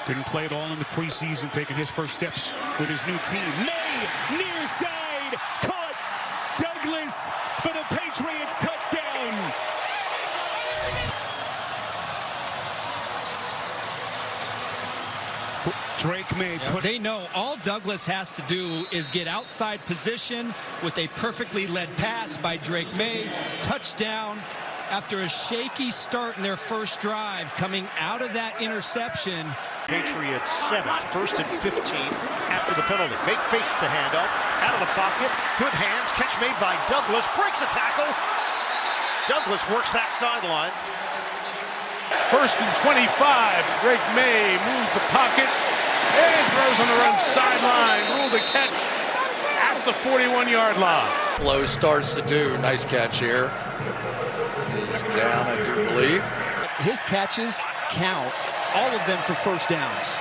Didn't play at all in the preseason, taking his first steps with his new team. May, near side, caught. Douglas for the Patriots, touchdown. Drake May put. They know all Douglas has to do is get outside position with a perfectly led pass by Drake May. Touchdown after a shaky start in their first drive, coming out of that interception. Patriots 7th, 1st and 15 after the penalty. Make face the handoff, out of the pocket, good hands, catch made by Douglas, breaks a tackle. Douglas works that sideline. 1st and 25, Drake May moves the pocket and throws on the run sideline. Ruled a catch at the 41-yard line. Lowe starts to do, nice catch here. He's down, I do believe. His catches count, all of them for first downs.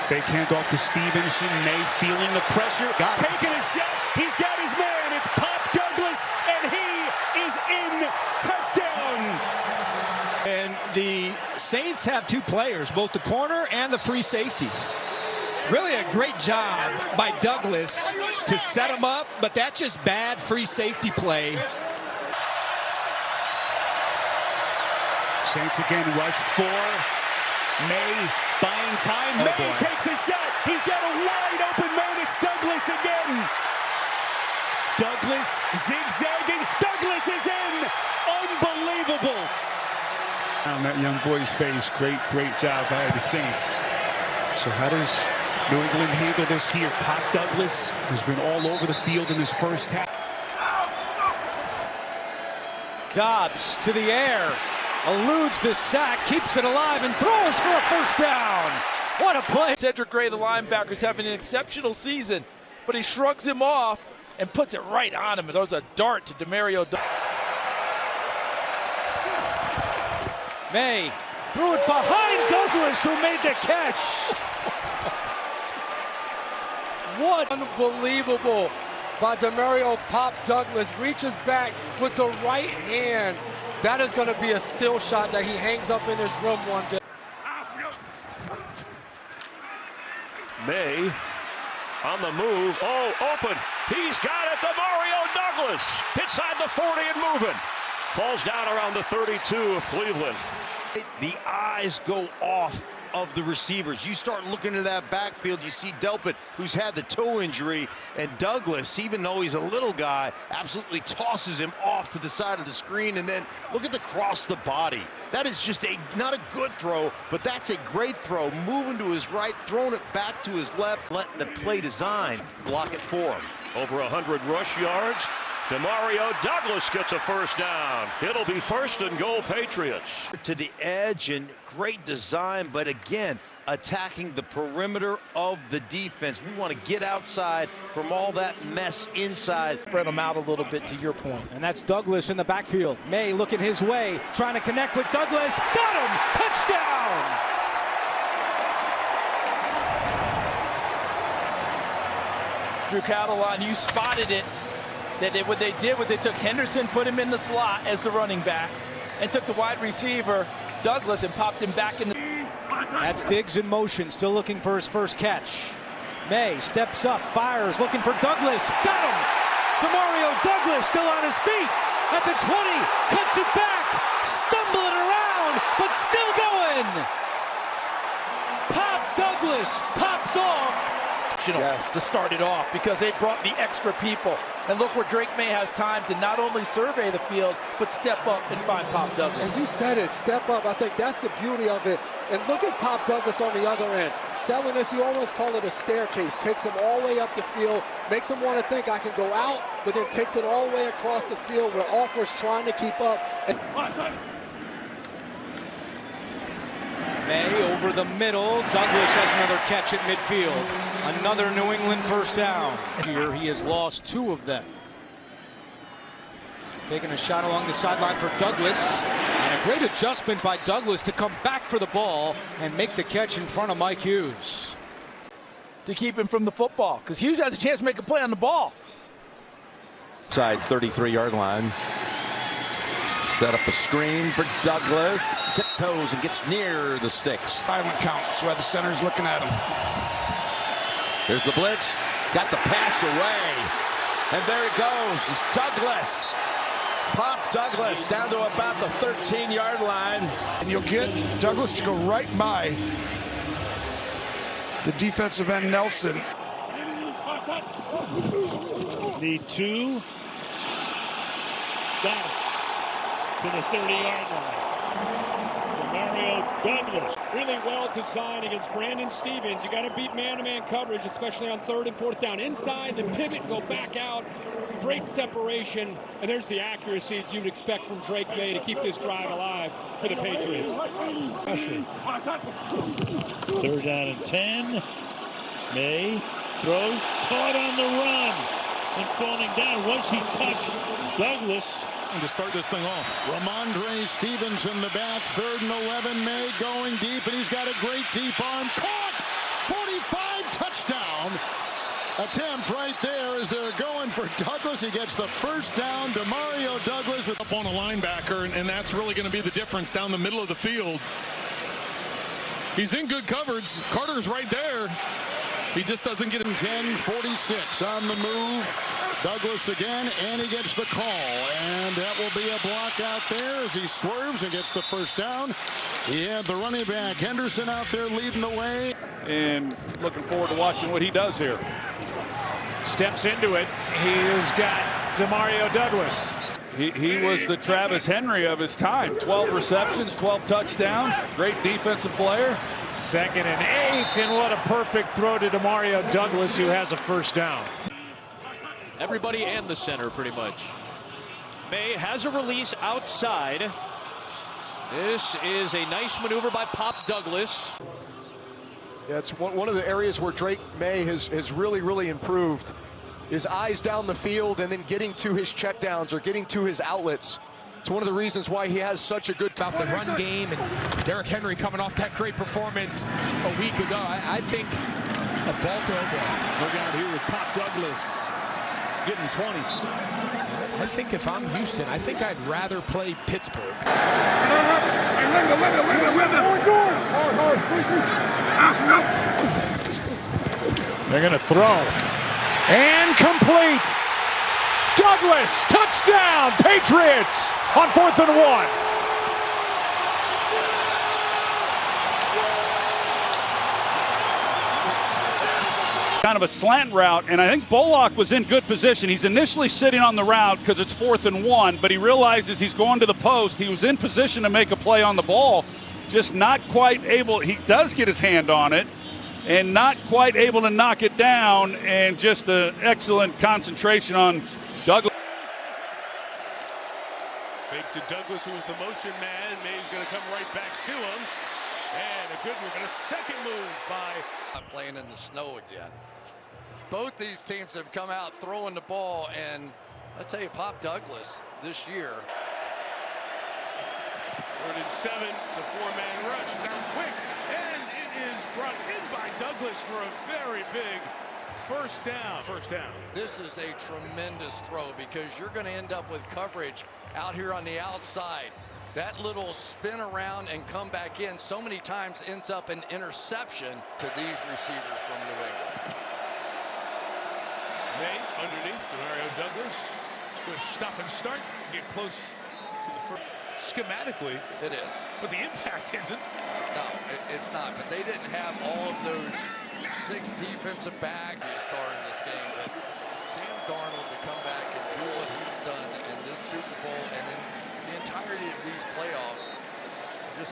Fake handoff to Stevenson. May feeling the pressure. Taking a shot. He's got his man. It's Pop Douglas, and he is in. Touchdown. And the Saints have two players, both the corner and the free safety. Really a great job by Douglas to set him up, but that's just bad free safety play. Saints again rush for May, buying time. May takes a shot. He's got a wide open man. It's Douglas again. Douglas zigzagging. Douglas is in. Unbelievable. On that young boy's face, great job by the Saints. So how does New England handle this here? Pop Douglas has been all over the field in this first half. Dobbs to the air, eludes the sack, keeps it alive, and throws for a first down. What a play. Cedric Gray, the linebacker, is having an exceptional season, but he shrugs him off and puts it right on him. And throws a dart to DeMario. May threw it behind Douglas, who made the catch. What? Unbelievable by DeMario. Pop Douglas reaches back with the right hand. That is going to be a still shot that he hangs up in his room one day. May on the move. Oh, open. He's got it. DeMario Douglas inside the 40 and moving. Falls down around the 32 of Cleveland. The eyes go off of the receivers. You start looking at that backfield, you see Delpit, who's had the toe injury, and Douglas, even though he's a little guy, absolutely tosses him off to the side of the screen. And then look at the cross the body. That is just not a good throw, but that's a great throw. Moving to his right, throwing it back to his left, letting the play design block it for him. Over 100 rush yards. DeMario Douglas gets a first down. It'll be 1st and goal Patriots. To the edge, and great design, but again, attacking the perimeter of the defense. We want to get outside from all that mess inside. Spread him out a little bit, to your point. And that's Douglas in the backfield. May looking his way, trying to connect with Douglas. Got him! Touchdown! Drew Catalan, you spotted it. What they did was they took Henderson, put him in the slot as the running back, and took the wide receiver, Douglas, and popped him back in the... That's Diggs in motion, still looking for his first catch. May steps up, fires, looking for Douglas. Got him! DeMario Douglas still on his feet at the 20, cuts it back, stumbling around, but still going. Pop Douglas pops off. Yes. To start it off, because they brought the extra people. And look where Drake May has time to not only survey the field, but step up and find Pop Douglas. And you said it, step up. I think that's the beauty of it. And look at Pop Douglas on the other end. Selling this, you almost call it a staircase. Takes him all the way up the field, makes him want to think I can go out, but then takes it all the way across the field where offers trying to keep up. And May over the middle. Douglas has another catch at midfield. Another New England first down. Here he has lost 2 of them. Taking a shot along the sideline for Douglas. And a great adjustment by Douglas to come back for the ball and make the catch in front of Mike Hughes. To keep him from the football, because Hughes has a chance to make a play on the ball. Side 33-yard line. Set up a screen for Douglas. Toes and gets near the sticks. Silent count, so the center's looking at him. There's the blitz. Got the pass away. And there it goes. It's Douglas. Pop Douglas down to about the 13-yard line. And you'll get Douglas to go right by the defensive end, Nelson. The two. Got it. To the 30-yard line. DeMario Douglas. Really well designed against Brandon Stevens. You got to beat man-to-man coverage, especially on 3rd and 4th down. Inside, the pivot, go back out. Great separation. And there's the accuracies you'd expect from Drake May to keep this drive alive for the Patriots. Pressure. 3rd down and 10. May throws, caught on the run. And falling down. Was he touched? Douglas. And to start this thing off. Ramondre Stevens in the back, 3rd and 11. May going deep, and he's got a great deep arm. Caught! 45 touchdown. Attempt right there as they're going for Douglas. He gets the first down. DeMario Douglas with Up on a linebacker, and that's really going to be the difference down the middle of the field. He's in good coverage. Carter's right there. He just doesn't get him. 10-46 on the move. Douglas again, and he gets the call. And that will be a block out there as he swerves and gets the first down. He had the running back Henderson out there leading the way. And looking forward to watching what he does here. Steps into it. He's got DeMario Douglas. He was the Travis Henry of his time. 12 receptions, 12 touchdowns. Great defensive player. 2nd and 8, and what a perfect throw to DeMario Douglas, who has a first down. Everybody and the center, pretty much. May has a release outside. This is a nice maneuver by Pop Douglas. Yeah, it's one of the areas where Drake May has really improved. His eyes down the field and then getting to his checkdowns or getting to his outlets. It's one of the reasons why he has such a good... About the run game, and Derrick Henry coming off that great performance a week ago. I think a Baltimore. Look out here with Pop Douglas getting 20. I think if I'm Houston, I think I'd rather play Pittsburgh. They're going to throw. And complete. Douglas, touchdown, Patriots on 4th and 1. Kind of a slant route, and I think Bullock was in good position. He's initially sitting on the route because it's 4th and 1, but he realizes he's going to the post. He was in position to make a play on the ball, just not quite able. He does get his hand on it, and not quite able to knock it down, and just an excellent concentration on Douglas. Fake to Douglas, who was the motion man. May's going to come right back to him. And a good move, and a second move by... Playing in the snow again. Both these teams have come out throwing the ball, and I'll tell you, Pop Douglas this year. 3rd and 7, it's a 4-man rush. Down quick, and it is brought in by Douglas for a very big first down. This is a tremendous throw because you're going to end up with coverage out here on the outside. That little spin around and come back in so many times ends up an interception to these receivers from New England. May underneath, DeMario Douglas. Good stop and start. Get close to the first. Schematically, it is. But the impact isn't. No, it's not. But they didn't have all of those 6 defensive backs star in this game. But Sam Darnold to come back and do what he's done in this Super Bowl and then the entirety of these playoffs